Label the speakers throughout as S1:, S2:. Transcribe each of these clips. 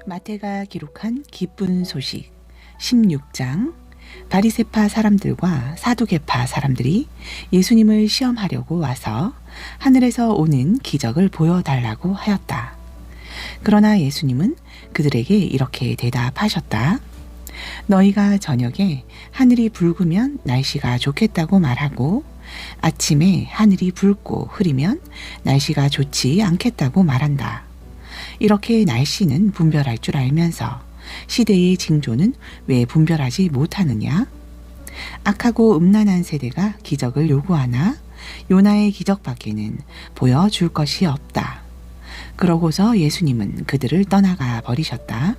S1: 마태가 기록한 기쁜 소식 16장. 바리새파 사람들과 사두개파 사람들이 예수님을 시험하려고 와서 하늘에서 오는 기적을 보여달라고 하였다. 그러나 예수님은 그들에게 이렇게 대답하셨다. 너희가 저녁에 하늘이 붉으면 날씨가 좋겠다고 말하고 아침에 하늘이 붉고 흐리면 날씨가 좋지 않겠다고 말한다. 이렇게 날씨는 분별할 줄 알면서 시대의 징조는 왜 분별하지 못하느냐? 악하고 음란한 세대가 기적을 요구하나 요나의 기적밖에는 보여줄 것이 없다. 그러고서 예수님은 그들을 떠나가 버리셨다.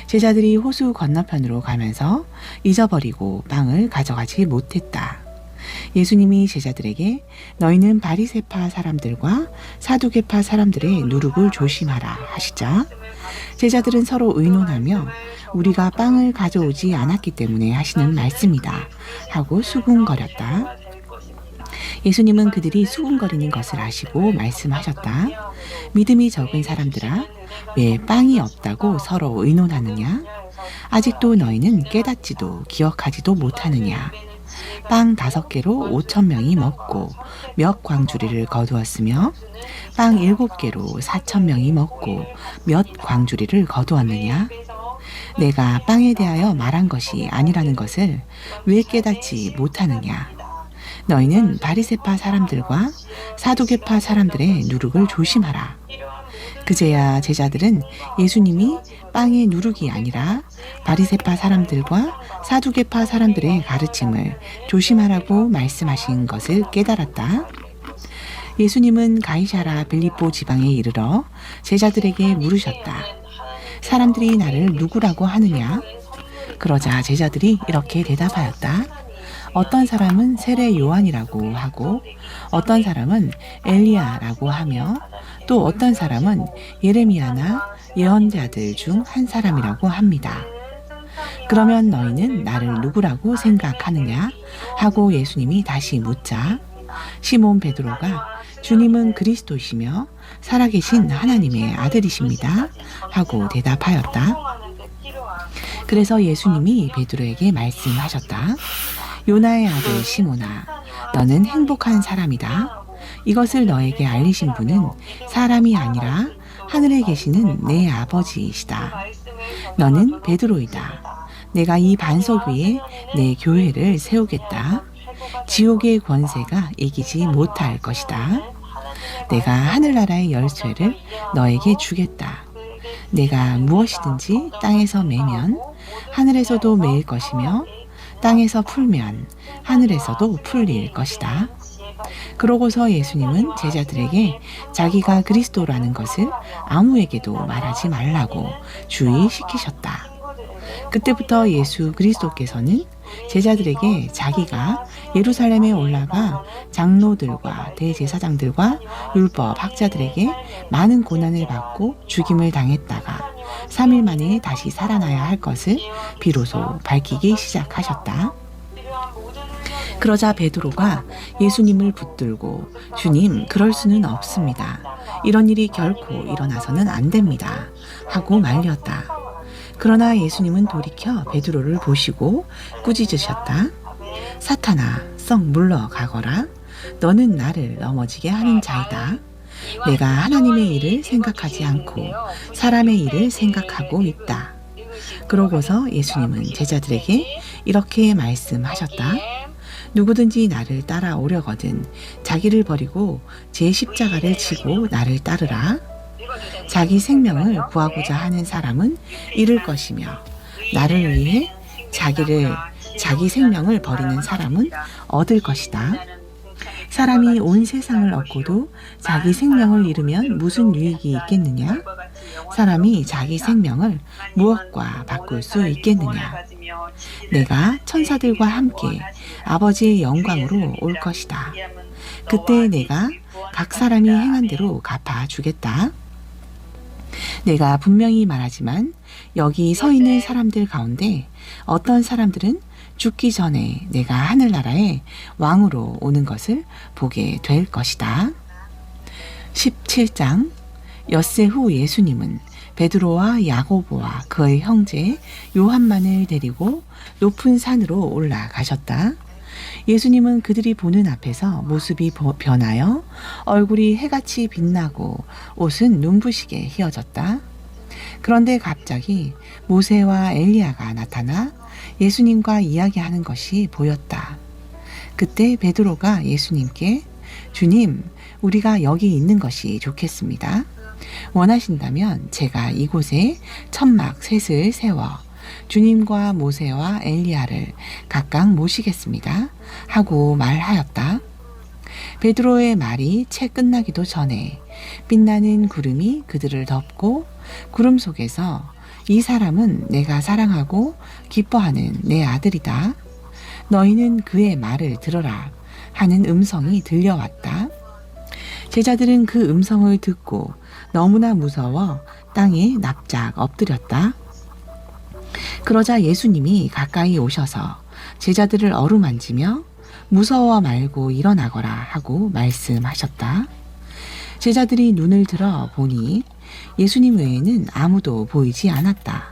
S1: 제자들이 호수 건너편으로 가면서 잊어버리고 빵을 가져가지 못했다. 예수님이 제자들에게 너희는 바리새파 사람들과 사두개파 사람들의 누룩을 조심하라 하시자 제자들은 서로 의논하며 우리가 빵을 가져오지 않았기 때문에 하시는 말씀이다 하고 수군거렸다. 예수님은 그들이 수군거리는 것을 아시고 말씀하셨다. 믿음이 적은 사람들아, 왜 빵이 없다고 서로 의논하느냐? 아직도 너희는 깨닫지도 기억하지도 못하느냐? 빵 5개로 5,000명이 먹고 몇 광주리를 거두었으며 빵 7개로 4,000명이 먹고 몇 광주리를 거두었느냐? 내가 빵에 대하여 말한 것이 아니라는 것을 왜 깨닫지 못하느냐? 너희는 바리새파 사람들과 사두개파 사람들의 누룩을 조심하라. 그제야 제자들은 예수님이 빵의 누룩이 아니라 바리새파 사람들과 사두개파 사람들의 가르침을 조심하라고 말씀하신 것을 깨달았다. 예수님은 가이사랴 빌립보 지방에 이르러 제자들에게 물으셨다. 사람들이 나를 누구라고 하느냐? 그러자 제자들이 이렇게 대답하였다. 어떤 사람은 세례 요한이라고 하고 어떤 사람은 엘리야라고 하며 또 어떤 사람은 예레미야나 예언자들 중 한 사람이라고 합니다. 그러면 너희는 나를 누구라고 생각하느냐? 하고 예수님이 다시 묻자 시몬 베드로가 주님은 그리스도시며 살아계신 하나님의 아들이십니다. 하고 대답하였다. 그래서 예수님이 베드로에게 말씀하셨다. 요나의 아들 시몬아, 너는 행복한 사람이다. 이것을 너에게 알리신 분은 사람이 아니라 하늘에 계시는 내 아버지이시다. 너는 베드로이다. 내가 이 반석 위에 내 교회를 세우겠다. 지옥의 권세가 이기지 못할 것이다. 내가 하늘나라의 열쇠를 너에게 주겠다. 내가 무엇이든지 땅에서 매면 하늘에서도 매일 것이며 땅에서 풀면 하늘에서도 풀릴 것이다. 그러고서 예수님은 제자들에게 자기가 그리스도라는 것을 아무에게도 말하지 말라고 주의시키셨다. 그때부터 예수 그리스도께서는 제자들에게 자기가 예루살렘에 올라가 장로들과 대제사장들과 율법 학자들에게 많은 고난을 받고 죽임을 당했다가 3일 만에 다시 살아나야 할 것을 비로소 밝히기 시작하셨다. 그러자 베드로가 예수님을 붙들고 주님, 그럴 수는 없습니다. 이런 일이 결코 일어나서는 안 됩니다. 하고 말렸다. 그러나 예수님은 돌이켜 베드로를 보시고 꾸짖으셨다. 사탄아, 썩 물러가거라. 너는 나를 넘어지게 하는 자이다. 내가 하나님의 일을 생각하지 않고 사람의 일을 생각하고 있다. 그러고서 예수님은 제자들에게 이렇게 말씀하셨다. 누구든지 나를 따라오려거든 자기를 버리고 제 십자가를 지고 나를 따르라. 자기 생명을 구하고자 하는 사람은 잃을 것이며 나를 위해 자기 생명을 버리는 사람은 얻을 것이다. 사람이 온 세상을 얻고도 자기 생명을 잃으면 무슨 유익이 있겠느냐? 사람이 자기 생명을 무엇과 바꿀 수 있겠느냐? 내가 천사들과 함께 아버지의 영광으로 올 것이다. 그때 내가 각 사람이 행한 대로 갚아주겠다. 내가 분명히 말하지만 여기 서 있는 사람들 가운데 어떤 사람들은 죽기 전에 내가 하늘나라에 왕으로 오는 것을 보게 될 것이다. 17장. 엿새 후 예수님은 베드로와 야고보와 그의 형제 요한만을 데리고 높은 산으로 올라가셨다. 예수님은 그들이 보는 앞에서 모습이 변하여 얼굴이 해같이 빛나고 옷은 눈부시게 휘어졌다. 그런데 갑자기 모세와 엘리야가 나타나 예수님과 이야기하는 것이 보였다. 그때 베드로가 예수님께 주님, 우리가 여기 있는 것이 좋겠습니다. 원하신다면 제가 이곳에 천막 셋을 세워 주님과 모세와 엘리야를 각각 모시겠습니다. 하고 말하였다. 베드로의 말이 채 끝나기도 전에 빛나는 구름이 그들을 덮고 구름 속에서 이 사람은 내가 사랑하고 기뻐하는 내 아들이다. 너희는 그의 말을 들어라 하는 음성이 들려왔다. 제자들은 그 음성을 듣고 너무나 무서워 땅에 납작 엎드렸다. 그러자 예수님이 가까이 오셔서 제자들을 어루만지며 무서워 말고 일어나거라 하고 말씀하셨다. 제자들이 눈을 들어 보니 예수님 외에는 아무도 보이지 않았다.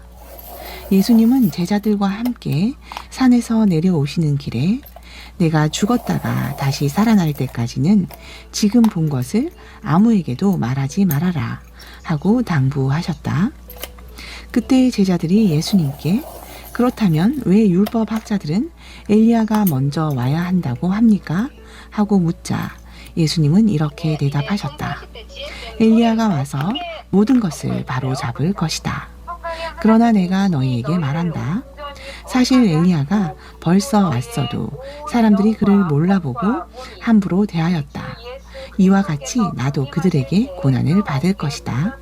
S1: 예수님은 제자들과 함께 산에서 내려오시는 길에 내가 죽었다가 다시 살아날 때까지는 지금 본 것을 아무에게도 말하지 말아라 하고 당부하셨다. 그때 제자들이 예수님께 그렇다면 왜 율법 학자들은 엘리야가 먼저 와야 한다고 합니까? 하고 묻자 예수님은 이렇게 대답하셨다. 엘리야가 와서 모든 것을 바로 잡을 것이다. 그러나 내가 너희에게 말한다. 사실 엘리야가 벌써 왔어도 사람들이 그를 몰라보고 함부로 대하였다. 이와 같이 나도 그들에게 고난을 받을 것이다.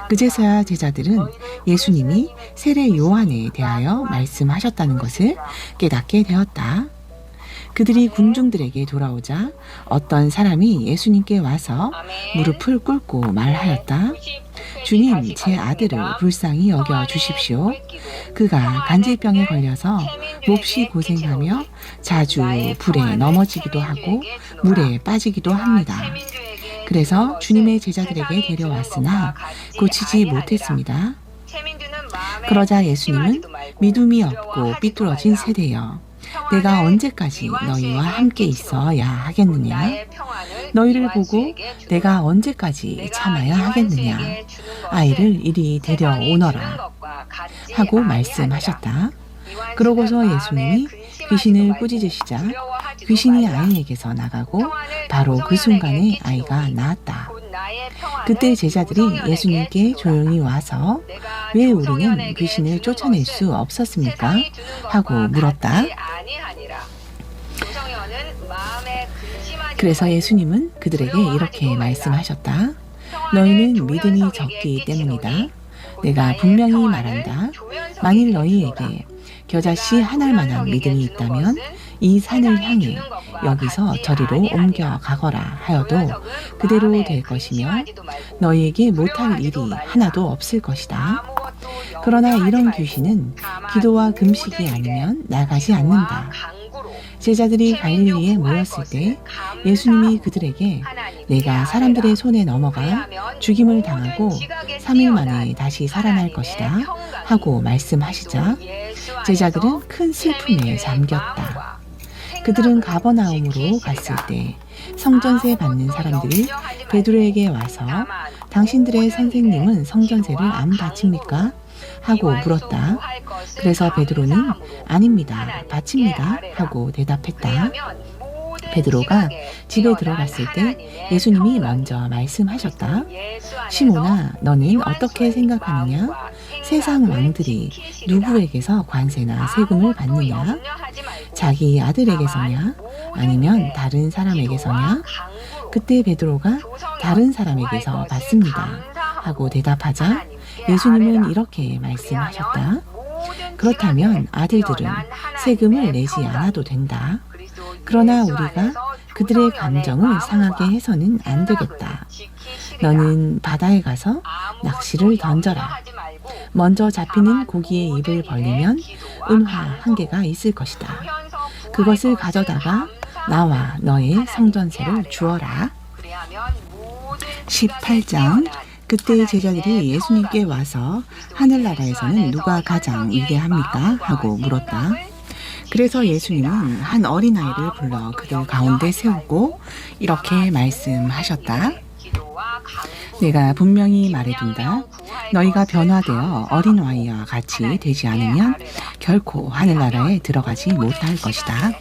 S1: 그제서야 제자들은 예수님이 세례 요한에 대하여 말씀하셨다는 것을 깨닫게 되었다. 그들이 군중들에게 돌아오자 어떤 사람이 예수님께 와서 무릎을 꿇고 말하였다. 주님, 제 아들을 불쌍히 여겨 주십시오. 그가 간질병에 걸려서 몹시 고생하며 자주 불에 넘어지기도 하고 물에 빠지기도 합니다. 그래서 주님의 제자들에게 데려왔으나 고치지 못했습니다. 그러자 예수님은 믿음이 없고 삐뚤어진 세대여, 내가 언제까지 너희와 함께 있어야 하겠느냐? 너희를 보고 내가 언제까지 참아야 하겠느냐? 아이를 이리 데려오너라 하고 말씀하셨다. 그러고서 예수님이 귀신을 꾸짖으시자 귀신이 아이에게서 나가고 바로 그 순간에 아이가 나았다. 그때 제자들이 예수님께 조용히 와서 왜 우리는 귀신을 쫓아낼 수 없었습니까? 하고 물었다. 그래서 예수님은 그들에게 이렇게 말씀하셨다. 너희는 믿음이 적기 때문이다. 내가 분명히 말한다. 만일 너희에게 겨자씨 한 알만한 믿음이 있다면 이 산을 향해 여기서 저리로 옮겨 가거라 하여도 그대로 될 것이며 너희에게 못할 일이 하나도 없을 것이다. 그러나 이런 귀신은 기도와 금식이 아니면 나가지 않는다. 제자들이 갈릴리에 모였을 때 예수님이 그들에게 내가 사람들의 손에 넘어가 죽임을 당하고 3일 만에 다시 살아날 것이다 하고 말씀하시자 제자들은 큰 슬픔에 잠겼다. 그들은 가버나움으로 갔을 때 성전세 받는 사람들이 베드로에게 와서 당신들의 선생님은 성전세를 안 바칩니까? 하고 물었다. 그래서 베드로는 아닙니다, 바칩니다 하고 대답했다. 베드로가 집에 들어갔을 때 예수님이 먼저 말씀하셨다. 시몬아, 너는 어떻게 생각하느냐? 세상 왕들이 누구에게서 관세나 세금을 받느냐? 자기 아들에게서냐? 아니면 다른 사람에게서냐? 그때 베드로가 다른 사람에게서 받습니다 하고 대답하자 예수님은 이렇게 말씀하셨다. 그렇다면 아들들은 세금을 내지 않아도 된다. 그러나 우리가 그들의 감정을 상하게 해서는 안 되겠다. 너는 바다에 가서 낚시를 던져라. 먼저 잡히는 고기의 입을 벌리면 은화 1개가 있을 것이다. 그것을 가져다가 나와 너의 성전세를 주어라. 18장 그때 제자들이 예수님께 와서 하늘나라에서는 누가 가장 위대합니까? 하고 물었다. 그래서 예수님은 한 어린아이를 불러 그들 가운데 세우고 이렇게 말씀하셨다. 내가 분명히 말해둔다. 너희가 변화되어 어린 아이와 같이 되지 않으면 결코 하늘나라에 들어가지 못할 것이다.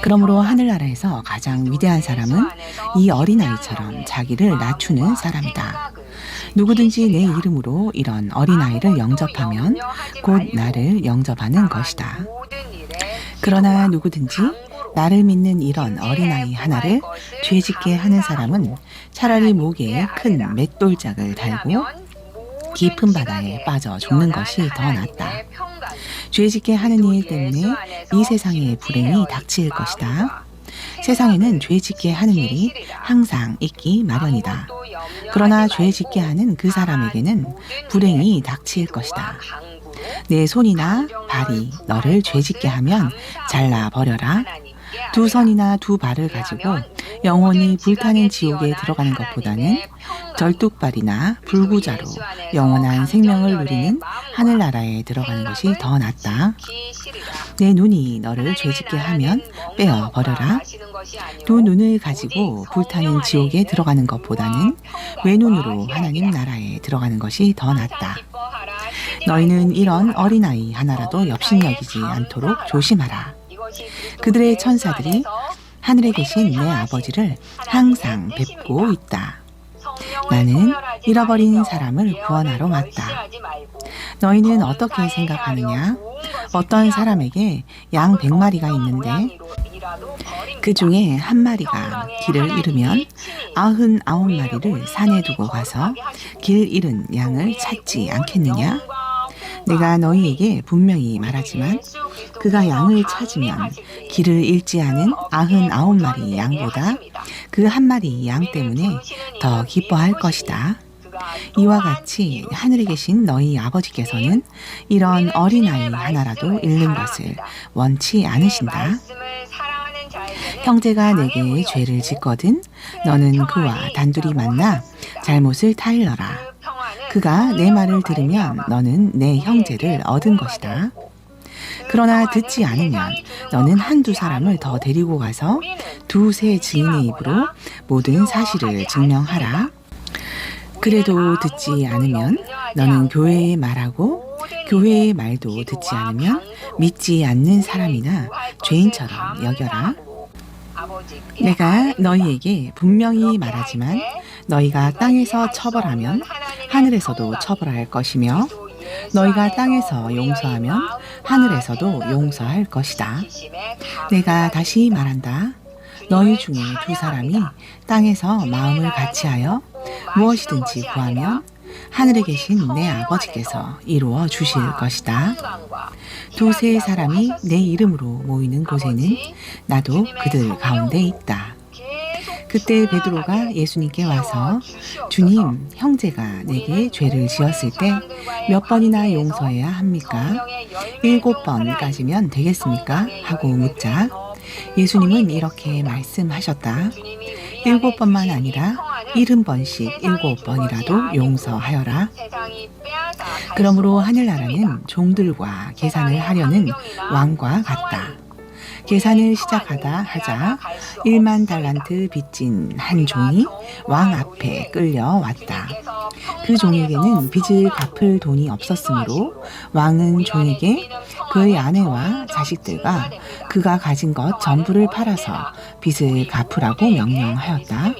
S1: 그러므로 하늘나라에서 가장 위대한 사람은 이 어린아이처럼 자기를 낮추는 사람이다. 누구든지 내 이름으로 이런 어린아이를 영접하면 곧 나를 영접하는 것이다. 그러나 누구든지 나를 믿는 이런 어린아이 하나를 죄짓게 하는 사람은 차라리 목에 큰 맷돌짝을 달고 깊은 바다에 빠져 죽는 것이 더 낫다. 죄짓게 하는 일 때문에 이 세상에 불행이 닥칠 것이다. 세상에는 죄짓게 하는 일이 항상 있기 마련이다. 그러나 죄짓게 하는 그 사람에게는 불행이 닥칠 것이다. 내 손이나 발이 너를 죄짓게 하면 잘라버려라. 두 손이나 두 발을 가지고 영원히 불타는 지옥에 들어가는 것보다는 절뚝발이나 불구자로 영원한 생명을 누리는 하늘나라에 들어가는 것이 더 낫다. 내 눈이 너를 죄짓게 하면 빼어버려라. 두 눈을 가지고 불타는 지옥에 들어가는 것보다는 외눈으로 하나님 나라에 들어가는 것이 더 낫다. 너희는 이런 어린아이 하나라도 업신여기지 않도록 조심하라. 그들의 천사들이 하늘에 계신 내 아버지를 항상 뵙고 있다. 나는 잃어버린 사람을 구원하러 왔다. 너희는 어떻게 생각하느냐? 어떤 사람에게 양 100마리가 있는데 그 중에 한 마리가 길을 잃으면 99마리를 산에 두고 가서 길 잃은 양을 찾지 않겠느냐? 내가 너희에게 분명히 말하지만 그가 양을 찾으면 길을 잃지 않은 99마리 양보다 그 한 마리 양 때문에 더 기뻐할 것이다. 이와 같이 하늘에 계신 너희 아버지께서는 이런 어린아이 하나라도 잃는 것을 원치 않으신다. 형제가 내게 죄를 짓거든 너는 그와 단둘이 만나 잘못을 타일러라. 그가 내 말을 들으면 너는 내 형제를 얻은 것이다. 그러나 듣지 않으면 너는 한두 사람을 더 데리고 가서 두세 증인의 입으로 모든 사실을 증명하라. 그래도 듣지 않으면 너는 교회의 말하고 교회의 말도 듣지 않으면 믿지 않는 사람이나 죄인처럼 여겨라. 내가 너희에게 분명히 말하지만 너희가 땅에서 처벌하면 하늘에서도 처벌할 것이며 너희가 땅에서 용서하면 하늘에서도 용서할 것이다. 내가 다시 말한다. 너희 중에 두 사람이 땅에서 마음을 같이하여 무엇이든지 구하면 하늘에 계신 내 아버지께서 이루어 주실 것이다. 두세 사람이 내 이름으로 모이는 곳에는 나도 그들 가운데 있다. 그때 베드로가 예수님께 와서 주님, 형제가 내게 죄를 지었을 때 몇 번이나 용서해야 합니까? 7번까지면 되겠습니까? 하고 묻자 예수님은 이렇게 말씀하셨다. 7번만 아니라 70번씩 7번이라도 용서하여라. 그러므로 하늘나라는 종들과 계산을 하려는 왕과 같다. 계산을 시작하다 하자 1만 달란트 빚진 한 종이 왕 앞에 끌려왔다. 그 종에게는 빚을 갚을 돈이 없었으므로 왕은 종에게 그의 아내와 자식들과 그가 가진 것 전부를 팔아서 빚을 갚으라고 명령하였다.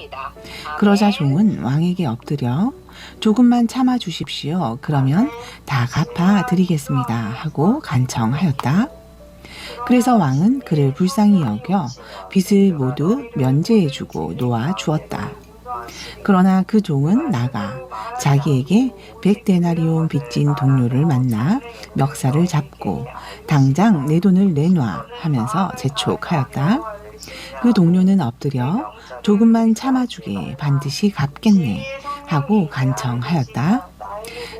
S1: 그러자 종은 왕에게 엎드려 조금만 참아 주십시오. 그러면 다 갚아 드리겠습니다. 하고 간청하였다. 그래서 왕은 그를 불쌍히 여겨 빚을 모두 면제해주고 놓아 주었다. 그러나 그 종은 나가 자기에게 100데나리온 빚진 동료를 만나 멱살을 잡고 당장 내 돈을 내놔 하면서 재촉하였다. 그 동료는 엎드려 조금만 참아주게 반드시 갚겠네 하고 간청하였다.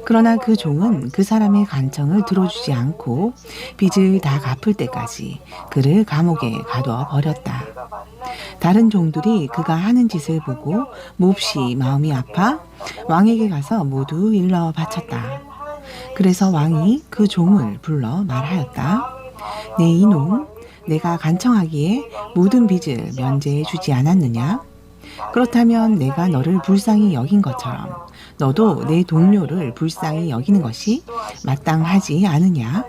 S1: 그러나 그 종은 그 사람의 간청을 들어주지 않고 빚을 다 갚을 때까지 그를 감옥에 가둬 버렸다. 다른 종들이 그가 하는 짓을 보고 몹시 마음이 아파 왕에게 가서 모두 일러 바쳤다. 그래서 왕이 그 종을 불러 말하였다. 내 이놈, 내가 간청하기에 모든 빚을 면제해 주지 않았느냐? 그렇다면 내가 너를 불쌍히 여긴 것처럼 너도 내 동료를 불쌍히 여기는 것이 마땅하지 않으냐?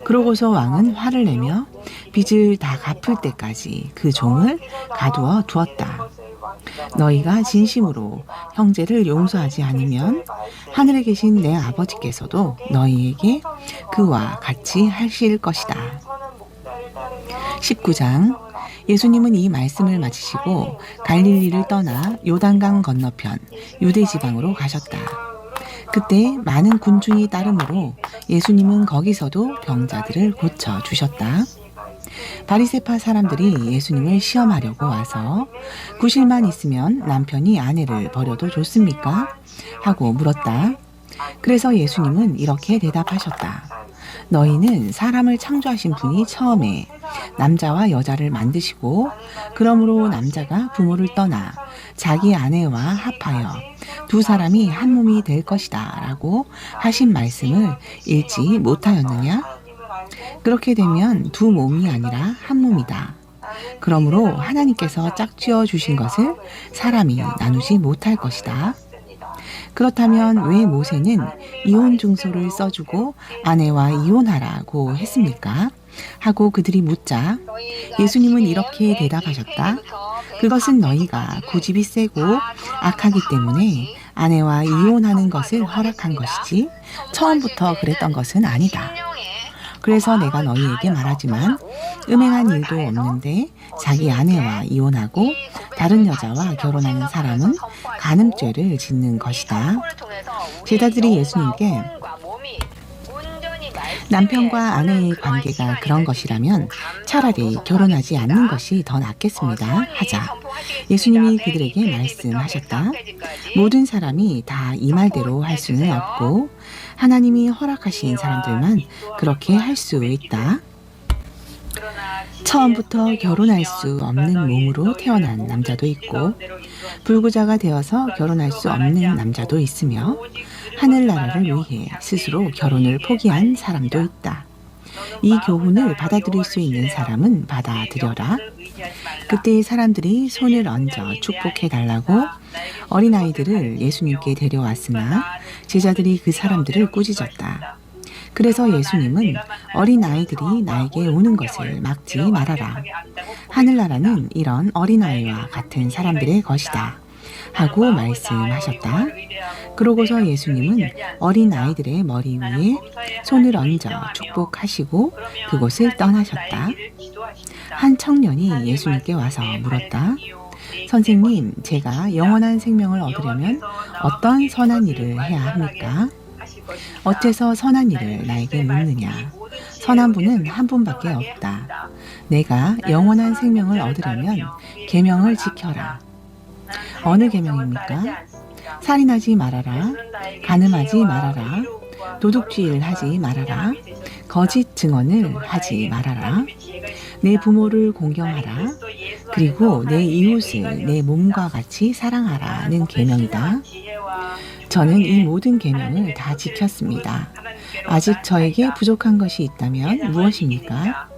S1: 그러고서 왕은 화를 내며 빚을 다 갚을 때까지 그 종을 가두어 두었다. 너희가 진심으로 형제를 용서하지 않으면 하늘에 계신 내 아버지께서도 너희에게 그와 같이 하실 것이다. 19장. 예수님은 이 말씀을 마치시고 갈릴리를 떠나 요단강 건너편 유대 지방으로 가셨다. 그때 많은 군중이 따르므로 예수님은 거기서도 병자들을 고쳐 주셨다. 바리새파 사람들이 예수님을 시험하려고 와서 구실만 있으면 남편이 아내를 버려도 좋습니까? 하고 물었다. 그래서 예수님은 이렇게 대답하셨다. 너희는 사람을 창조하신 분이 처음에 남자와 여자를 만드시고 그러므로 남자가 부모를 떠나 자기 아내와 합하여 두 사람이 한 몸이 될 것이다 라고 하신 말씀을 읽지 못하였느냐? 그렇게 되면 두 몸이 아니라 한 몸이다. 그러므로 하나님께서 짝지어 주신 것을 사람이 나누지 못할 것이다. 그렇다면 왜 모세는 이혼 증서를 써주고 아내와 이혼하라고 했습니까? 하고 그들이 묻자 예수님은 이렇게 대답하셨다. 그것은 너희가 고집이 세고 악하기 때문에 아내와 이혼하는 것을 허락한 것이지 처음부터 그랬던 것은 아니다. 그래서 내가 너희에게 말하지만 음행한 일도 없는데 자기 아내와 이혼하고 다른 여자와 결혼하는 사람은 간음죄를 짓는 것이다. 제자들이 예수님께 남편과 아내의 관계가 그런 것이라면 차라리 결혼하지 않는 것이 더 낫겠습니다. 하자 예수님이 그들에게 말씀하셨다. 모든 사람이 다 이 말대로 할 수는 없고 하나님이 허락하신 사람들만 그렇게 할 수 있다. 처음부터 결혼할 수 없는 몸으로 태어난 남자도 있고 불구자가 되어서 결혼할 수 없는 남자도 있으며 하늘나라를 위해 스스로 결혼을 포기한 사람도 있다. 이 교훈을 받아들일 수 있는 사람은 받아들여라. 그때 사람들이 손을 얹어 축복해달라고 어린아이들을 예수님께 데려왔으나 제자들이 그 사람들을 꾸짖었다. 그래서 예수님은 어린아이들이 나에게 오는 것을 막지 말아라. 하늘나라는 이런 어린아이와 같은 사람들의 것이다. 하고 말씀하셨다. 그러고서 예수님은 어린아이들의 머리 위에 손을 얹어 축복하시고 그곳을 떠나셨다. 한 청년이 예수님께 와서 물었다. 선생님, 제가 영원한 생명을 얻으려면 어떤 선한 일을 해야 합니까? 어째서 선한 일을 나에게 묻느냐? 선한 분은 한 분밖에 없다. 내가 영원한 생명을 얻으려면 계명을 지켜라. 어느 계명입니까? 살인하지 말아라. 간음하지 말아라. 도둑질 하지 말아라. 거짓 증언을 하지 말아라. 내 부모를 공경하라. 그리고 내 이웃을 내 몸과 같이 사랑하라는 계명이다. 저는 이 모든 계명을 다 지켰습니다. 아직 저에게 부족한 것이 있다면 무엇입니까?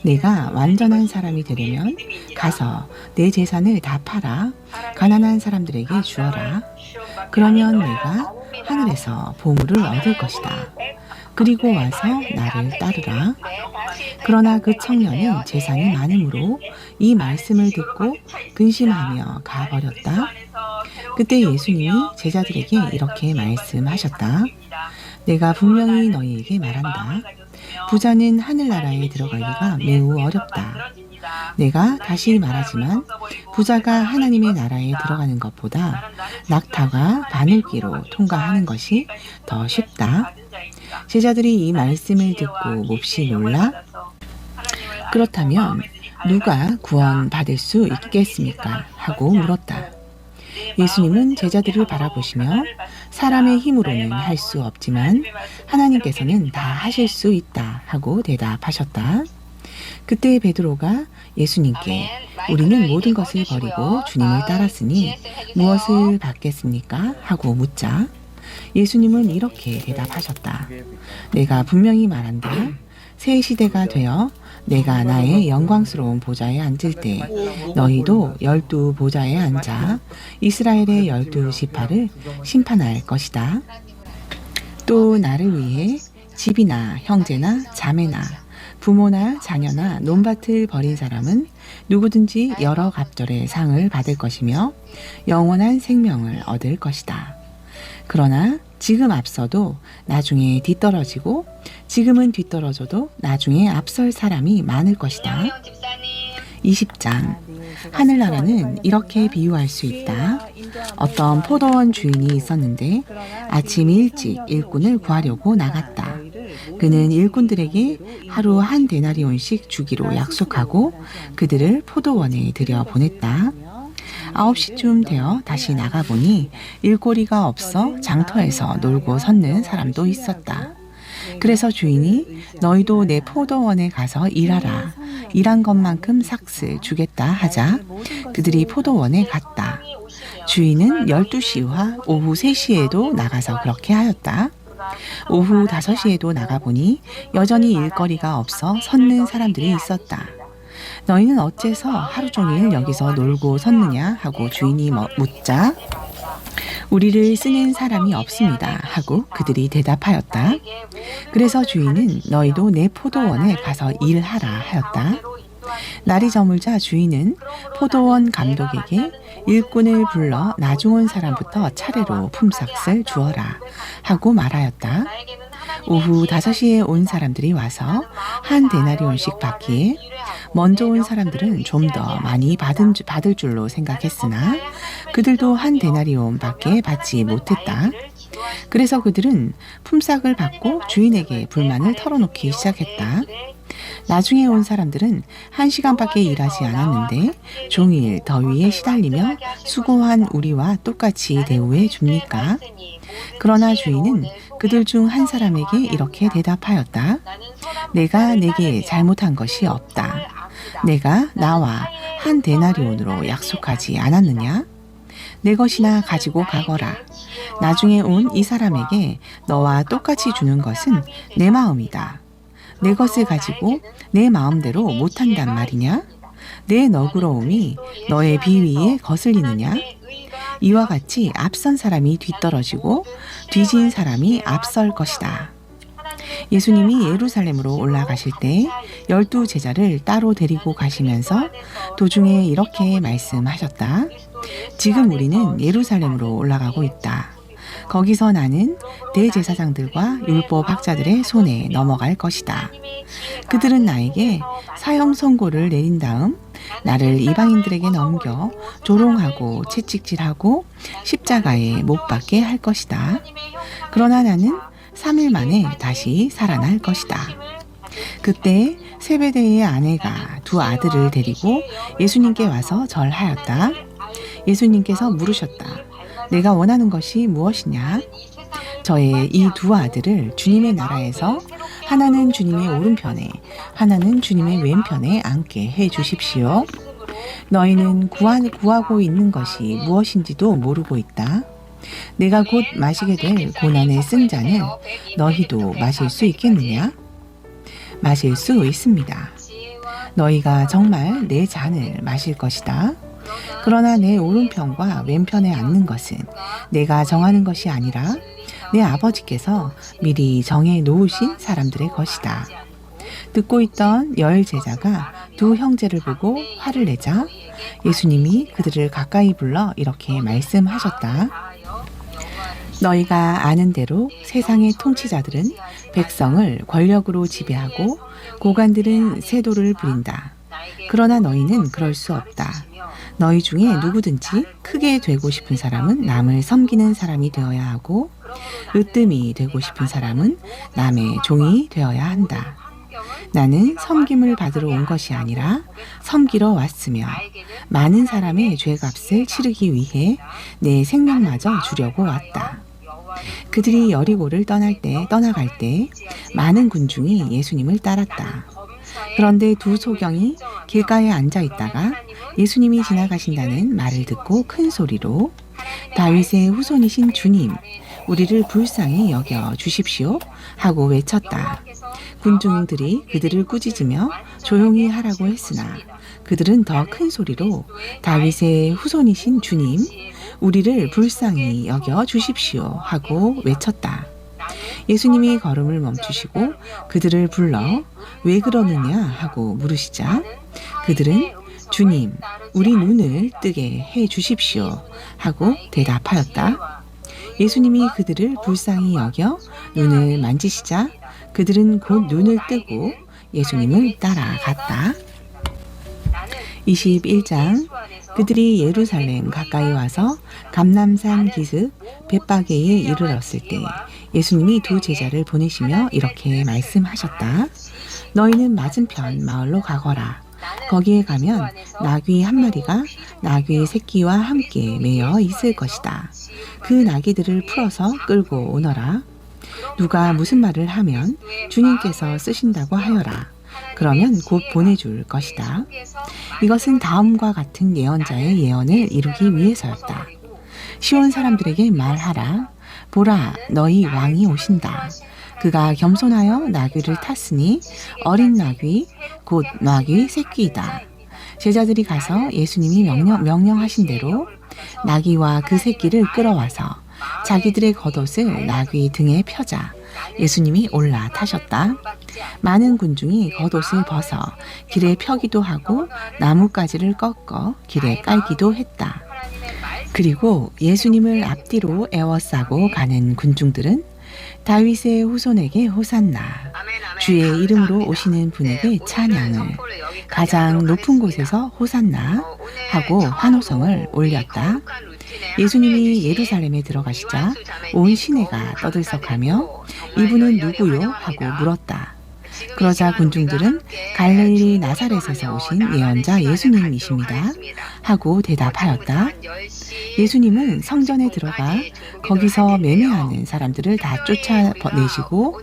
S1: 내가 완전한 사람이 되려면 가서 내 재산을 다 팔아 가난한 사람들에게 주어라. 그러면 내가 하늘에서 보물을 얻을 것이다. 그리고 와서 나를 따르라. 그러나 그 청년은 재산이 많으므로 이 말씀을 듣고 근심하며 가버렸다. 그때 예수님이 제자들에게 이렇게 말씀하셨다. 내가 분명히 너희에게 말한다. 부자는 하늘나라에 들어가기가 매우 어렵다. 내가 다시 말하지만 부자가 하나님의 나라에 들어가는 것보다 낙타가 바늘귀로 통과하는 것이 더 쉽다. 제자들이 이 말씀을 듣고 몹시 놀라 그렇다면 누가 구원받을 수 있겠습니까? 하고 물었다. 예수님은 제자들을 바라보시며 사람의 힘으로는 할 수 없지만 하나님께서는 다 하실 수 있다 하고 대답하셨다. 그때 베드로가 예수님께 우리는 모든 것을 버리고 주님을 따랐으니 무엇을 받겠습니까? 하고 묻자 예수님은 이렇게 대답하셨다. 내가 분명히 말한다. 새 시대가 되어 내가 나의 영광스러운 보좌에 앉을 때 너희도 12 보좌에 앉아 이스라엘의 12 지파를 심판할 것이다. 또 나를 위해 집이나 형제나 자매나 부모나 자녀나 논밭을 버린 사람은 누구든지 여러 갑절의 상을 받을 것이며 영원한 생명을 얻을 것이다. 그러나 지금 앞서도 나중에 뒤떨어지고 지금은 뒤떨어져도 나중에 앞설 사람이 많을 것이다. 20장 하늘나라는 이렇게 비유할 수 있다. 어떤 포도원 주인이 있었는데 아침 일찍 일꾼을 구하려고 나갔다. 그는 일꾼들에게 하루 한 데나리온씩 주기로 약속하고 그들을 포도원에 들여보냈다. 9시쯤 되어 다시 나가보니 일거리가 없어 장터에서 놀고 섰는 사람도 있었다. 그래서 주인이 너희도 내 포도원에 가서 일하라. 일한 것만큼 삭슬 주겠다 하자 그들이 포도원에 갔다. 주인은 12시와 오후 3시에도 나가서 그렇게 하였다. 오후 5시에도 나가보니 여전히 일거리가 없어 섰는 사람들이 있었다. 너희는 어째서 하루 종일 여기서 놀고 섰느냐 하고 주인이 묻자 우리를 쓰는 사람이 없습니다 하고 그들이 대답하였다. 그래서 주인은 너희도 내 포도원에 가서 일하라 하였다. 날이 저물자 주인은 포도원 감독에게 일꾼을 불러 나중 온 사람부터 차례로 품삯을 주어라 하고 말하였다. 오후 5시에 온 사람들이 와서 한 데나리온씩 받기에 먼저 온 사람들은 좀 더 많이 받을 줄로 생각했으나 그들도 한 데나리온 밖에 받지 못했다. 그래서 그들은 품삯을 받고 주인에게 불만을 털어놓기 시작했다. 나중에 온 사람들은 1시간밖에 일하지 않았는데 종일 더위에 시달리며 수고한 우리와 똑같이 대우해 줍니까? 그러나 주인은 그들 중 한 사람에게 이렇게 대답하였다. 내가 내게 잘못한 것이 없다. 내가 나와 한 데나리온으로 약속하지 않았느냐? 내 것이나 가지고 가거라. 나중에 온 이 사람에게 너와 똑같이 주는 것은 내 마음이다. 내 것을 가지고 내 마음대로 못한단 말이냐? 내 너그러움이 너의 비위에 거슬리느냐? 이와 같이 앞선 사람이 뒤떨어지고 뒤진 사람이 앞설 것이다. 예수님이 예루살렘으로 올라가실 때 12 제자를 따로 데리고 가시면서 도중에 이렇게 말씀하셨다. 지금 우리는 예루살렘으로 올라가고 있다. 거기서 나는 대제사장들과 율법학자들의 손에 넘어갈 것이다. 그들은 나에게 사형 선고를 내린 다음 나를 이방인들에게 넘겨 조롱하고 채찍질하고 십자가에 못 박게 할 것이다. 그러나 나는 3일 만에 다시 살아날 것이다. 그때 세베대의 아내가 2 아들을 데리고 예수님께 와서 절하였다. 예수님께서 물으셨다. 내가 원하는 것이 무엇이냐? 저의 이 2 아들을 주님의 나라에서 하나는 주님의 오른편에 하나는 주님의 왼편에 앉게 해 주십시오. 너희는 구하고 있는 것이 무엇인지도 모르고 있다. 내가 곧 마시게 될 고난의 쓴 잔을 너희도 마실 수 있겠느냐? 마실 수 있습니다. 너희가 정말 내 잔을 마실 것이다. 그러나 내 오른편과 왼편에 앉는 것은 내가 정하는 것이 아니라 내 아버지께서 미리 정해 놓으신 사람들의 것이다. 듣고 있던 10 제자가 2 형제를 보고 화를 내자 예수님이 그들을 가까이 불러 이렇게 말씀하셨다. 너희가 아는 대로 세상의 통치자들은 백성을 권력으로 지배하고 고관들은 세도를 부린다. 그러나 너희는 그럴 수 없다. 너희 중에 누구든지 크게 되고 싶은 사람은 남을 섬기는 사람이 되어야 하고 으뜸이 되고 싶은 사람은 남의 종이 되어야 한다. 나는 섬김을 받으러 온 것이 아니라 섬기러 왔으며 많은 사람의 죄값을 치르기 위해 내 생명마저 주려고 왔다. 그들이 여리고를 떠나갈 때 많은 군중이 예수님을 따랐다. 그런데 2 소경이 길가에 앉아 있다가 예수님이 지나가신다는 말을 듣고 큰 소리로 다윗의 후손이신 주님, 우리를 불쌍히 여겨 주십시오 하고 외쳤다. 군중들이 그들을 꾸짖으며 조용히 하라고 했으나 그들은 더 큰 소리로 다윗의 후손이신 주님, 우리를 불쌍히 여겨 주십시오 하고 외쳤다. 예수님이 걸음을 멈추시고 그들을 불러 왜 그러느냐 하고 물으시자 그들은 주님, 우리 눈을 뜨게 해 주십시오 하고 대답하였다. 예수님이 그들을 불쌍히 여겨 눈을 만지시자 그들은 곧 눈을 뜨고 예수님을 따라갔다. 21장 그들이 예루살렘 가까이 와서 감람산 기슭 벳바게에 이르렀을 때 예수님이 두 제자를 보내시며 이렇게 말씀하셨다. 너희는 맞은편 마을로 가거라. 거기에 가면 나귀 한 마리가 나귀 새끼와 함께 매여 있을 것이다. 그 나귀들을 풀어서 끌고 오너라. 누가 무슨 말을 하면 주님께서 쓰신다고 하여라. 그러면 곧 보내줄 것이다. 이것은 다음과 같은 예언자의 예언을 이루기 위해서였다. 시온 사람들에게 말하라. 보라, 너희 왕이 오신다. 그가 겸손하여 나귀를 탔으니 어린 나귀, 곧 나귀 새끼이다. 제자들이 가서 예수님이 명령하신 대로 나귀와 그 새끼를 끌어와서 자기들의 겉옷을 나귀 등에 펴자 예수님이 올라타셨다. 많은 군중이 겉옷을 벗어 길에 펴기도 하고 나뭇가지를 꺾어 길에 깔기도 했다. 그리고 예수님을 앞뒤로 에워싸고 가는 군중들은 다윗의 후손에게 호산나, 주의 이름으로 오시는 분에게 찬양을, 가장 높은 곳에서 호산나 하고 환호성을 올렸다. 예수님이 예루살렘에 들어가시자 온 시내가 떠들썩하며 이분은 누구요? 하고 물었다. 그러자 군중들은 갈릴리 나사렛에서 오신 예언자 예수님이십니다 하고 대답하였다. 예수님은 성전에 들어가 거기서 매매하는 사람들을 다 쫓아내시고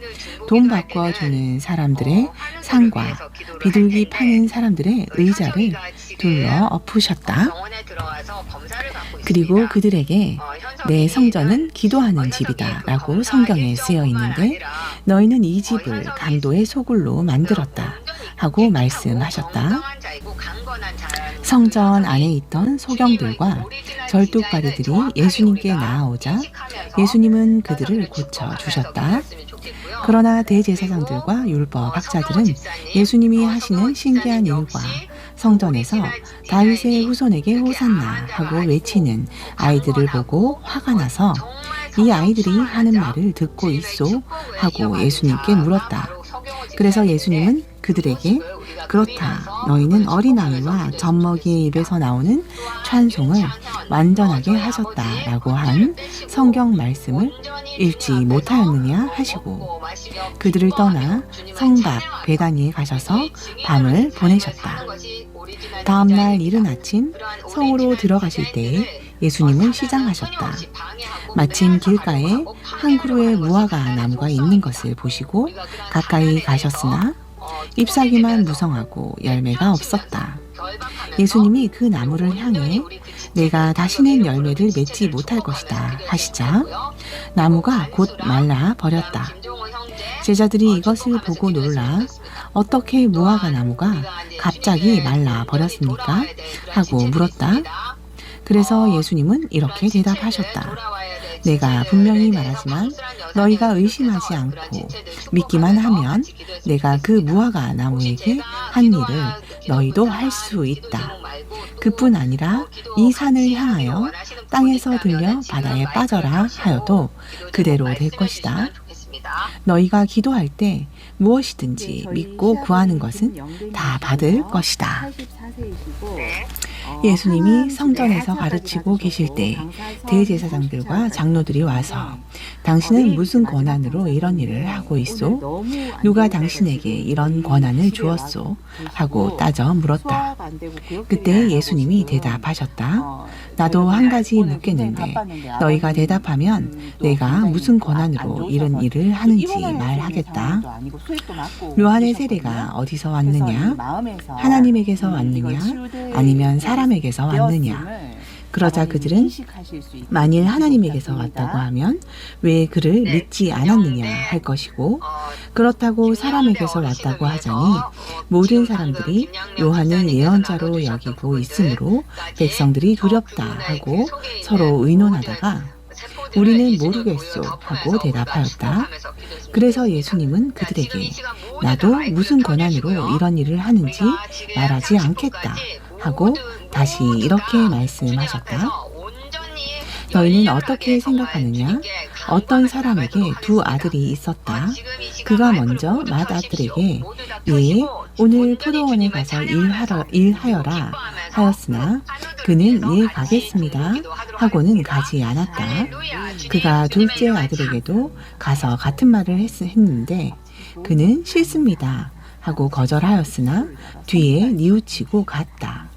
S1: 돈 바꿔주는 사람들의 상과 비둘기 파는 사람들의 의자를 둘러 엎으셨다. 그리고 그들에게 내 성전은 기도하는 집이다 라고 성경에 쓰여 있는데 너희는 이 집을 강도의 소굴로 만들었다 하고 말씀하셨다. 성전 안에 있던 소경들과 절뚝발이들이 예수님께 나아오자 예수님은 그들을 고쳐주셨다. 그러나 대제사장들과 율법 학자들은 예수님이 하시는 신기한 일과 성전에서 다윗의 후손에게 호산나 하고 외치는 아이들을 보고 화가 나서 이 아이들이 하는 말을 듣고 있소 하고 예수님께 물었다. 그래서 예수님은 그들에게 그렇다. 너희는 어린아이와 젖먹이의 입에서 나오는 찬송을 완전하게 하셨다라고 한 성경 말씀을 읽지 못하였느냐 하시고 그들을 떠나 성 밖 베다니에 가셔서 밤을 보내셨다. 다음 날 이른 아침 성으로 들어가실 때에 예수님은 시장하셨다. 마침 길가에 한 그루의 무화과 나무가 있는 것을 보시고 가까이 가셨으나 잎사귀만 무성하고 열매가 없었다. 예수님이 그 나무를 향해 내가 다시는 열매를 맺지 못할 것이다 하시자 나무가 곧 말라 버렸다. 제자들이 이것을 보고 놀라 어떻게 무화과 나무가 갑자기 말라 버렸습니까? 하고 물었다. 그래서 예수님은 이렇게 대답하셨다. 내가 분명히 말하지만 너희가 의심하지 않고 믿기만 하면 내가 그 무화과 나무에게 한 일을 너희도 할 수 있다. 그뿐 아니라 이 산을 향하여 땅에서 들려 바다에 빠져라 하여도 그대로 될 것이다. 너희가 기도할 때 무엇이든지 믿고 구하는 것은 다 받을 것이다. 예수님이 성전에서 가르치고 계실 때 대제사장들과 장로들이 와서 당신은 무슨 권한으로 이런 일을 하고 있소? 누가 당신에게 이런 권한을 주었소? 하고 따져 물었다. 그때 예수님이 대답하셨다. 나도 한 가지 묻겠는데 너희가 대답하면 내가 무슨 권한으로 이런 일을 하는지 말하겠다. 요한의 세례가 어디서 왔느냐? 하나님에게서 왔느냐? 아니면 사람에게서 왔느냐? 그러자 그들은 만일 하나님에게서 왔다고 하면 왜 그를 믿지 않았느냐 할 것이고, 그렇다고 사람에게서 왔다고 하자니 모든 사람들이 요한을 예언자로 여기고 있으므로 백성들이 두렵다 하고 서로 의논하다가 우리는 모르겠소 하고 대답하였다. 그래서 예수님은 그들에게 나도 무슨 권한으로 이런 일을 하는지 말하지 않겠다 하고 다시 이렇게 말씀하셨다. 너희는 어떻게 생각하느냐? 어떤 사람에게 두 아들이 있었다. 그가 먼저 맏아들에게 예, 오늘 포도원에 가서 일하여라 하였으나 그는 예, 가겠습니다 하고는 가지 않았다. 그가 둘째 아들에게도 가서 같은 말을 했는데 그는 싫습니다 하고 거절하였으나 뒤에 뉘우치고 갔다.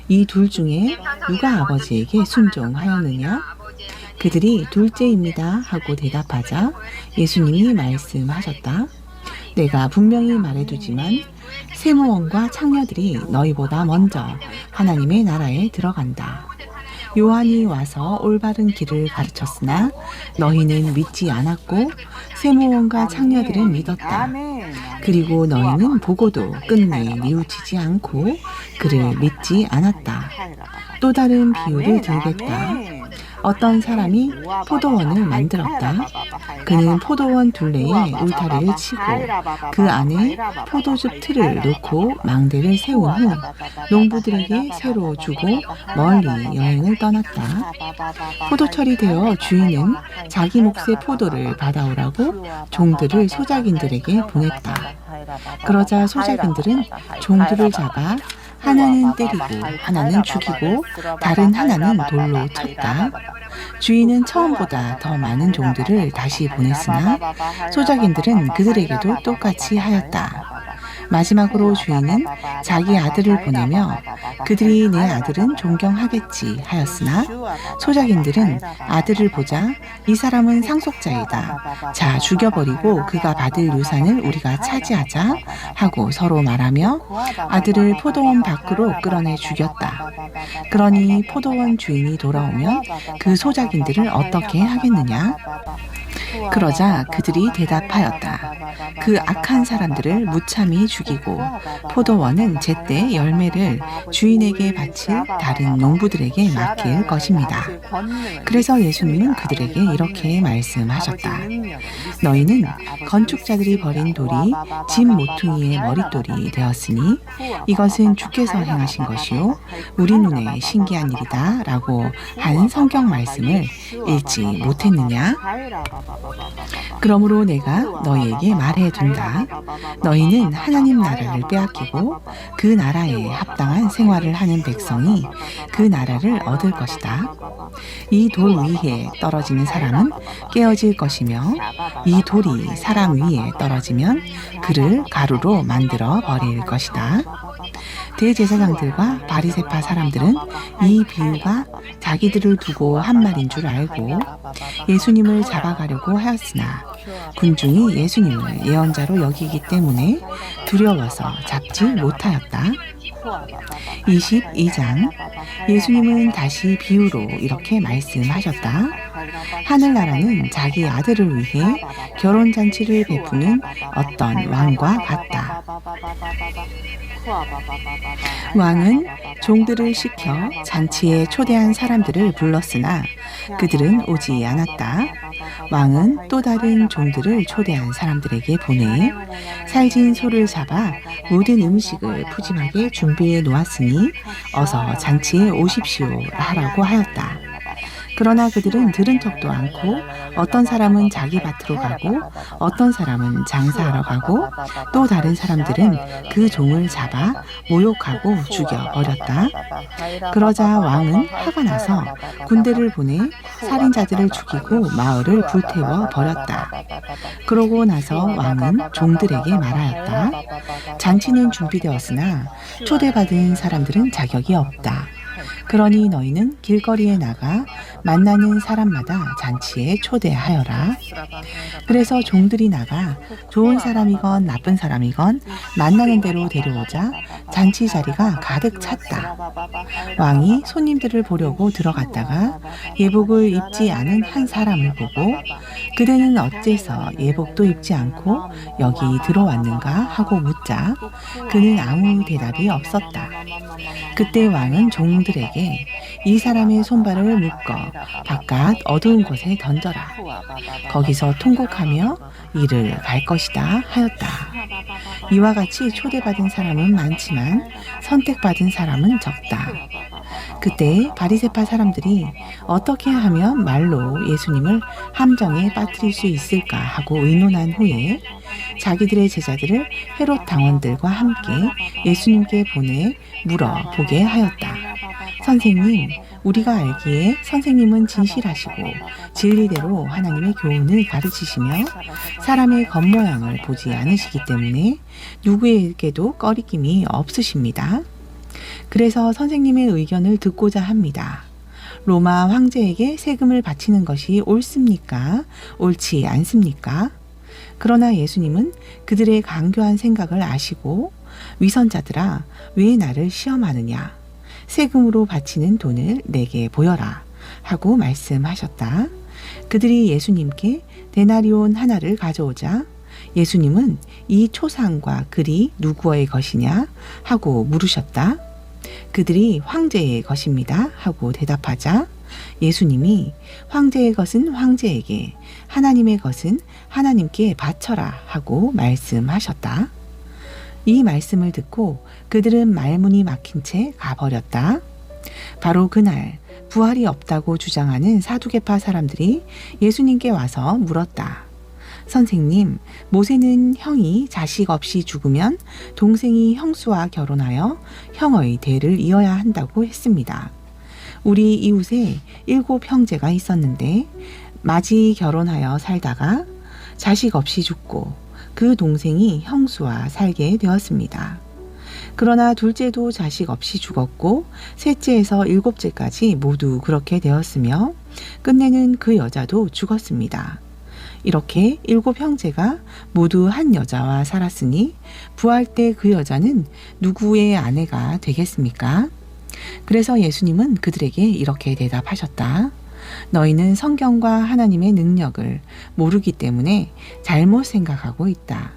S1: 이 둘 중에 누가 아버지에게 순종하였느냐? 그들이 둘째입니다 하고 대답하자 예수님이 말씀하셨다. 내가 분명히 말해두지만 세무원과 창녀들이 너희보다 먼저 하나님의 나라에 들어간다. 요한이 와서 올바른 길을 가르쳤으나 너희는 믿지 않았고 세무원과 창녀들은 믿었다. 그리고 너희는 보고도 끝내 뉘우치지 않고 그를 믿지 않았다. 또 다른 비유를 들겠다. 어떤 사람이 포도원을 만들었다. 그는 포도원 둘레에 울타리를 치고 그 안에 포도즙 틀을 놓고 망대를 세운 후 농부들에게 새로 주고 멀리 여행을 떠났다. 포도철이 되어 주인은 자기 몫의 포도를 받아오라고 종들을 소작인들에게 보냈다. 그러자 소작인들은 종들을 잡아 하나는 때리고 하나는 죽이고 다른 하나는 돌로 쳤다. 주인은 처음보다 더 많은 종들을 다시 보냈으나 소작인들은 그들에게도 똑같이 하였다. 마지막으로 주인은 자기 아들을 보내며 그들이 내 아들은 존경하겠지 하였으나 소작인들은 아들을 보자 이 사람은 상속자이다. 자, 죽여버리고 그가 받을 유산을 우리가 차지하자 하고 서로 말하며 아들을 포도원 밖으로 끌어내 죽였다. 그러니 포도원 주인이 돌아오면 그 소작인들을 어떻게 하겠느냐? 그러자 그들이 대답하였다. 그 악한 사람들을 무참히 죽이고 포도원은 제때 열매를 주인에게 바칠 다른 농부들에게 맡길 것입니다. 그래서 예수님은 그들에게 이렇게 말씀하셨다. 너희는 건축자들이 버린 돌이 집 모퉁이의 머릿돌이 되었으니 이것은 주께서 행하신 것이요 우리 눈에 신기한 일이다 라고 한 성경 말씀을 읽지 못했느냐? 그러므로 내가 너희에게 말해둔다. 너희는 하나님 나라를 빼앗기고 그 나라에 합당한 생활을 하는 백성이 그 나라를 얻을 것이다. 이 돌 위에 떨어지는 사람은 깨어질 것이며 이 돌이 사람 위에 떨어지면 그를 가루로 만들어 버릴 것이다. 대제사장들과 바리새파 사람들은 이 비유가 자기들을 두고 한 말인 줄 알고 예수님을 잡아가려고 하였으나 군중이 예수님을 예언자로 여기기 때문에 두려워서 잡지 못하였다. 22장 예수님은 다시 비유로 이렇게 말씀하셨다. 하늘나라는 자기 아들을 위해 결혼잔치를 베푸는 어떤 왕과 같다. 왕은 종들을 시켜 잔치에 초대한 사람들을 불렀으나 그들은 오지 않았다. 왕은 또 다른 종들을 초대한 사람들에게 보내 살진 소를 잡아 모든 음식을 푸짐하게 준비해 놓았으니 어서 잔치에 오십시오 하라고 하였다. 그러나 그들은 들은 척도 않고 어떤 사람은 자기 밭으로 가고 어떤 사람은 장사하러 가고 또 다른 사람들은 그 종을 잡아 모욕하고 죽여버렸다. 그러자 왕은 화가 나서 군대를 보내 살인자들을 죽이고 마을을 불태워 버렸다. 그러고 나서 왕은 종들에게 말하였다. 잔치는 준비되었으나 초대받은 사람들은 자격이 없다. 그러니 너희는 길거리에 나가 만나는 사람마다 잔치에 초대하여라. 그래서 종들이 나가 좋은 사람이건 나쁜 사람이건 만나는 대로 데려오자 잔치 자리가 가득 찼다. 왕이 손님들을 보려고 들어갔다가 예복을 입지 않은 한 사람을 보고 그대는 어째서 예복도 입지 않고 여기 들어왔는가 하고 묻자 그는 아무 대답이 없었다. 그때 왕은 종들에게 이 사람의 손발을 묶어 바깥 어두운 곳에 던져라. 거기서 통곡하며 이를 갈 것이다 하였다. 이와 같이 초대받은 사람은 많지만 선택받은 사람은 적다. 그때 바리새파 사람들이 어떻게 하면 말로 예수님을 함정에 빠뜨릴 수 있을까 하고 의논한 후에 자기들의 제자들을 헤롯 당원들과 함께 예수님께 보내 물어보게 하였다. 선생님, 우리가 알기에 선생님은 진실하시고 진리대로 하나님의 교훈을 가르치시며 사람의 겉모양을 보지 않으시기 때문에 누구에게도 꺼리낌이 없으십니다. 그래서 선생님의 의견을 듣고자 합니다. 로마 황제에게 세금을 바치는 것이 옳습니까? 옳지 않습니까? 그러나 예수님은 그들의 강교한 생각을 아시고 위선자들아, 왜 나를 시험하느냐? 세금으로 바치는 돈을 내게 보여라 하고 말씀하셨다. 그들이 예수님께 데나리온 하나를 가져오자 예수님은 이 초상과 글이 누구의 것이냐 하고 물으셨다. 그들이 황제의 것입니다 하고 대답하자 예수님이 황제의 것은 황제에게, 하나님의 것은 하나님께 바쳐라 하고 말씀하셨다. 이 말씀을 듣고 그들은 말문이 막힌 채 가버렸다. 바로 그날 부활이 없다고 주장하는 사두개파 사람들이 예수님께 와서 물었다. 선생님, 모세는 형이 자식 없이 죽으면 동생이 형수와 결혼하여 형의 대를 이어야 한다고 했습니다. 우리 이웃에 7 형제가 있었는데 맞이 결혼하여 살다가 자식 없이 죽고 그 동생이 형수와 살게 되었습니다. 그러나 둘째도 자식 없이 죽었고 셋째에서 7째까지 모두 그렇게 되었으며 끝내는 그 여자도 죽었습니다. 이렇게 7 형제가 모두 한 여자와 살았으니 부활 때 그 여자는 누구의 아내가 되겠습니까? 그래서 예수님은 그들에게 이렇게 대답하셨다. 너희는 성경과 하나님의 능력을 모르기 때문에 잘못 생각하고 있다.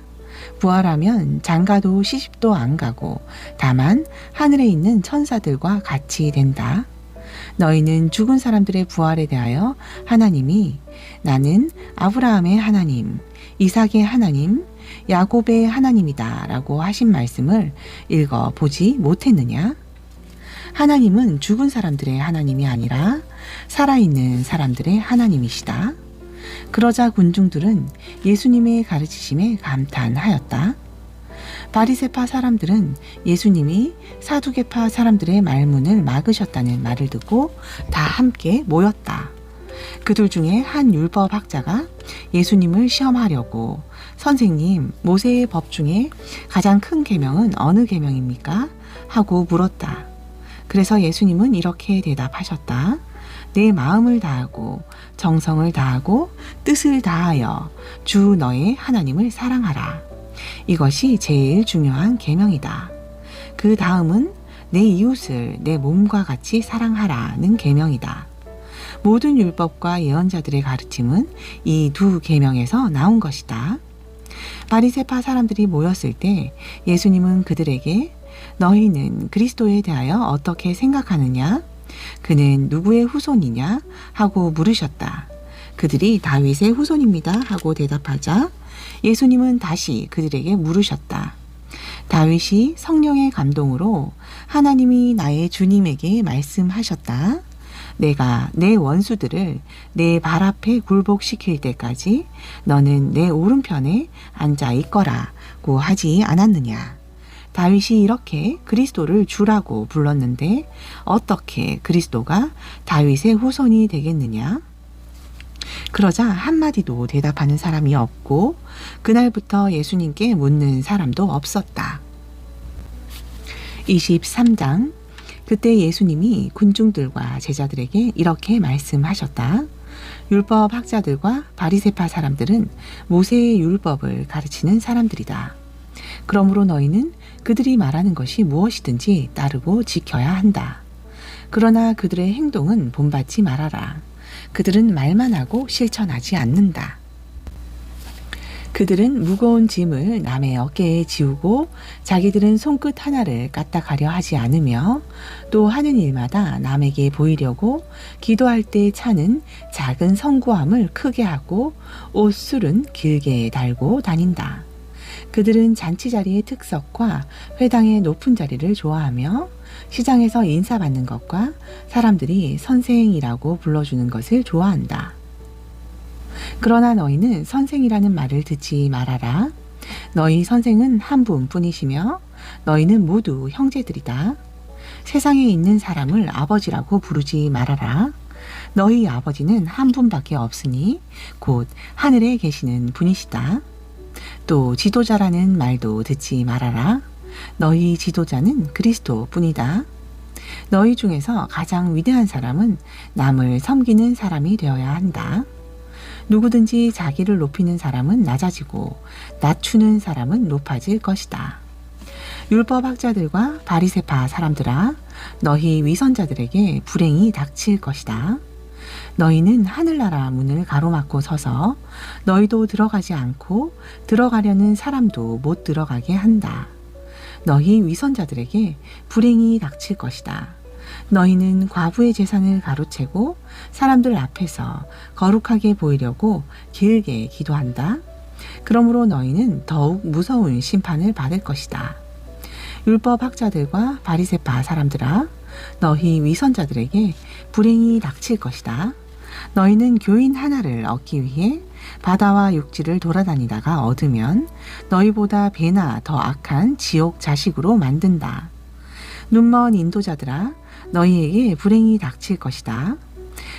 S1: 부활하면 장가도 시집도 안 가고 다만 하늘에 있는 천사들과 같이 된다. 너희는 죽은 사람들의 부활에 대하여 하나님이 나는 아브라함의 하나님, 이삭의 하나님, 야곱의 하나님이다 라고 하신 말씀을 읽어보지 못했느냐? 하나님은 죽은 사람들의 하나님이 아니라 살아있는 사람들의 하나님이시다. 그러자 군중들은 예수님의 가르치심에 감탄하였다. 바리새파 사람들은 예수님이 사두개파 사람들의 말문을 막으셨다는 말을 듣고 다 함께 모였다. 그들 중에 한 율법학자가 예수님을 시험하려고 선생님, 모세의 법 중에 가장 큰 계명은 어느 계명입니까? 하고 물었다. 그래서 예수님은 이렇게 대답하셨다. 내 마음을 다하고 정성을 다하고 뜻을 다하여 주 너의 하나님을 사랑하라. 이것이 제일 중요한 계명이다. 그 다음은 내 이웃을 내 몸과 같이 사랑하라는 계명이다. 모든 율법과 예언자들의 가르침은 이 2 계명에서 나온 것이다. 바리새파 사람들이 모였을 때 예수님은 그들에게 너희는 그리스도에 대하여 어떻게 생각하느냐? 그는 누구의 후손이냐? 하고 물으셨다. 그들이 다윗의 후손입니다 하고 대답하자 예수님은 다시 그들에게 물으셨다. 다윗이 성령의 감동으로 하나님이 나의 주님에게 말씀하셨다. 내가 내 원수들을 내 발 앞에 굴복시킬 때까지 너는 내 오른편에 앉아 있거라고 하지 않았느냐. 다윗이 이렇게 그리스도를 주라고 불렀는데 어떻게 그리스도가 다윗의 후손이 되겠느냐? 그러자 한마디도 대답하는 사람이 없고 그날부터 예수님께 묻는 사람도 없었다. 23장 그때 예수님이 군중들과 제자들에게 이렇게 말씀하셨다. 율법 학자들과 바리새파 사람들은 모세의 율법을 가르치는 사람들이다. 그러므로 너희는 그들이 말하는 것이 무엇이든지 따르고 지켜야 한다. 그러나 그들의 행동은 본받지 말아라. 그들은 말만 하고 실천하지 않는다. 그들은 무거운 짐을 남의 어깨에 지우고 자기들은 손끝 하나를 까딱하려 하지 않으며 또 하는 일마다 남에게 보이려고 기도할 때 차는 작은 성구함을 크게 하고 옷술은 길게 달고 다닌다. 그들은 잔치 자리의 특석과 회당의 높은 자리를 좋아하며 시장에서 인사받는 것과 사람들이 선생이라고 불러주는 것을 좋아한다. 그러나 너희는 선생이라는 말을 듣지 말아라. 너희 선생은 한 분뿐이시며 너희는 모두 형제들이다. 세상에 있는 사람을 아버지라고 부르지 말아라. 너희 아버지는 한 분밖에 없으니 곧 하늘에 계시는 분이시다. 또 지도자라는 말도 듣지 말아라. 너희 지도자는 그리스도 뿐이다. 너희 중에서 가장 위대한 사람은 남을 섬기는 사람이 되어야 한다. 누구든지 자기를 높이는 사람은 낮아지고 낮추는 사람은 높아질 것이다. 율법학자들과 바리새파 사람들아, 너희 위선자들에게 불행이 닥칠 것이다. 너희는 하늘나라 문을 가로막고 서서 너희도 들어가지 않고 들어가려는 사람도 못 들어가게 한다. 너희 위선자들에게 불행이 닥칠 것이다. 너희는 과부의 재산을 가로채고 사람들 앞에서 거룩하게 보이려고 길게 기도한다. 그러므로 너희는 더욱 무서운 심판을 받을 것이다. 율법학자들과 바리새파 사람들아, 너희 위선자들에게 불행이 닥칠 것이다. 너희는 교인 하나를 얻기 위해 바다와 육지를 돌아다니다가 얻으면 너희보다 배나 더 악한 지옥 자식으로 만든다. 눈먼 인도자들아, 너희에게 불행이 닥칠 것이다.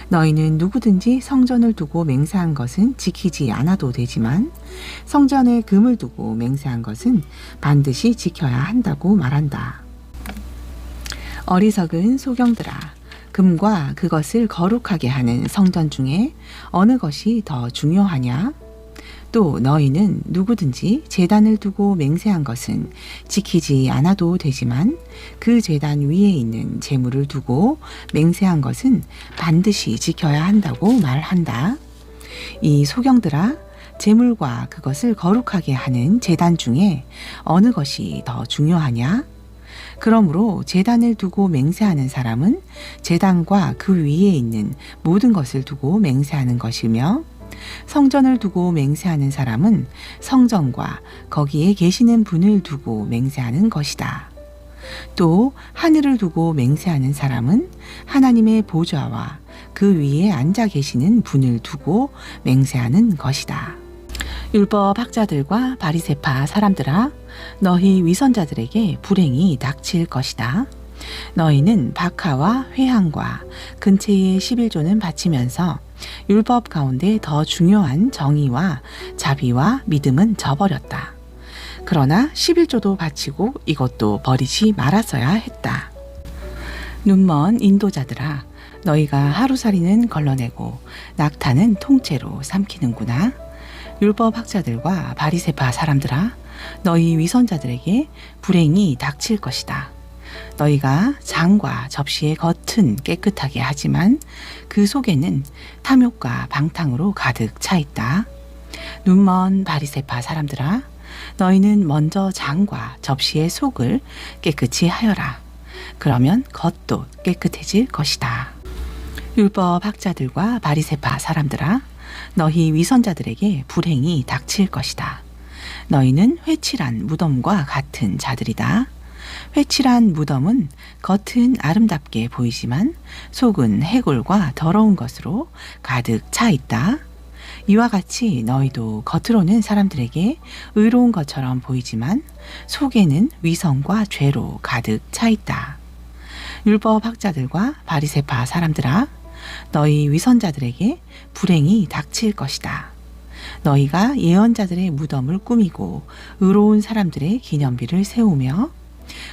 S1: 너희는 누구든지 성전을 두고 맹세한 것은 지키지 않아도 되지만 성전에 금을 두고 맹세한 것은 반드시 지켜야 한다고 말한다. 어리석은 소경들아, 금과 그것을 거룩하게 하는 성전 중에 어느 것이 더 중요하냐? 또 너희는 누구든지 제단을 두고 맹세한 것은 지키지 않아도 되지만 그 제단 위에 있는 제물을 두고 맹세한 것은 반드시 지켜야 한다고 말한다. 이 소경들아, 제물과 그것을 거룩하게 하는 제단 중에 어느 것이 더 중요하냐? 그러므로 제단을 두고 맹세하는 사람은 제단과 그 위에 있는 모든 것을 두고 맹세하는 것이며 성전을 두고 맹세하는 사람은 성전과 거기에 계시는 분을 두고 맹세하는 것이다. 또 하늘을 두고 맹세하는 사람은 하나님의 보좌와 그 위에 앉아 계시는 분을 두고 맹세하는 것이다. 율법 학자들과 바리새파 사람들아, 너희 위선자들에게 불행이 닥칠 것이다. 너희는 박하와 회향과 근체의 11조는 바치면서 율법 가운데 더 중요한 정의와 자비와 믿음은 저버렸다. 그러나 11조도 바치고 이것도 버리지 말았어야 했다. 눈먼 인도자들아, 너희가 하루살이는 걸러내고 낙타는 통째로 삼키는구나. 율법 학자들과 바리새파 사람들아, 너희 위선자들에게 불행이 닥칠 것이다. 너희가 장과 접시의 겉은 깨끗하게 하지만 그 속에는 탐욕과 방탕으로 가득 차 있다. 눈먼 바리새파 사람들아, 너희는 먼저 장과 접시의 속을 깨끗이 하여라. 그러면 겉도 깨끗해질 것이다. 율법 학자들과 바리새파 사람들아, 너희 위선자들에게 불행이 닥칠 것이다. 너희는 회칠한 무덤과 같은 자들이다. 회칠한 무덤은 겉은 아름답게 보이지만 속은 해골과 더러운 것으로 가득 차 있다. 이와 같이 너희도 겉으로는 사람들에게 의로운 것처럼 보이지만 속에는 위선과 죄로 가득 차 있다. 율법 학자들과 바리새파 사람들아, 너희 위선자들에게 불행이 닥칠 것이다. 너희가 예언자들의 무덤을 꾸미고 의로운 사람들의 기념비를 세우며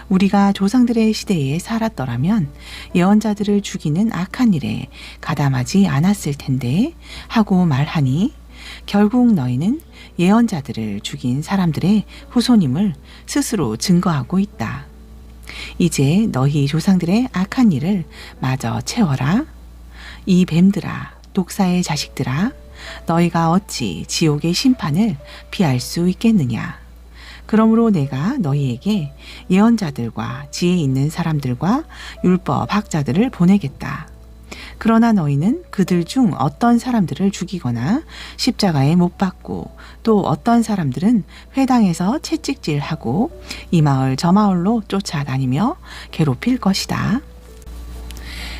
S1: 우리가 조상들의 시대에 살았더라면 예언자들을 죽이는 악한 일에 가담하지 않았을 텐데 하고 말하니 결국 너희는 예언자들을 죽인 사람들의 후손임을 스스로 증거하고 있다. 이제 너희 조상들의 악한 일을 마저 채워라. 이 뱀들아, 독사의 자식들아, 너희가 어찌 지옥의 심판을 피할 수 있겠느냐. 그러므로 내가 너희에게 예언자들과 지혜 있는 사람들과 율법 학자들을 보내겠다. 그러나 너희는 그들 중 어떤 사람들을 죽이거나 십자가에 못 박고 또 어떤 사람들은 회당에서 채찍질하고 이 마을 저 마을로 쫓아다니며 괴롭힐 것이다.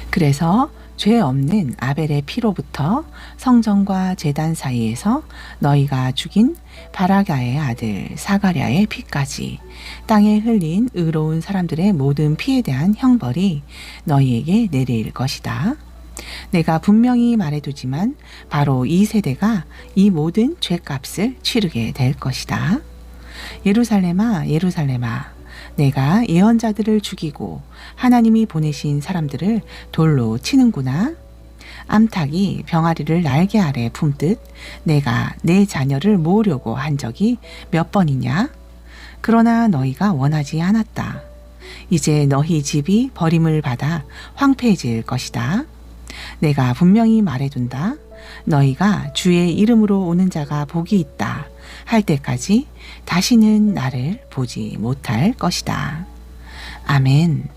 S1: 그래서 죄 없는 아벨의 피로부터 성전과 제단 사이에서 너희가 죽인 바라가의 아들 사가랴의 피까지 땅에 흘린 의로운 사람들의 모든 피에 대한 형벌이 너희에게 내릴 것이다. 내가 분명히 말해두지만 바로 이 세대가 이 모든 죄값을 치르게 될 것이다. 예루살렘아, 예루살렘아, 내가 예언자들을 죽이고 하나님이 보내신 사람들을 돌로 치는구나. 암탉이 병아리를 날개 아래 품듯 내가 내 자녀를 모으려고 한 적이 몇 번이냐? 그러나 너희가 원하지 않았다. 이제 너희 집이 버림을 받아 황폐해질 것이다. 내가 분명히 말해둔다. 너희가 주의 이름으로 오는 자가 복이 있다 할 때까지 다시는 나를 보지 못할 것이다. 아멘.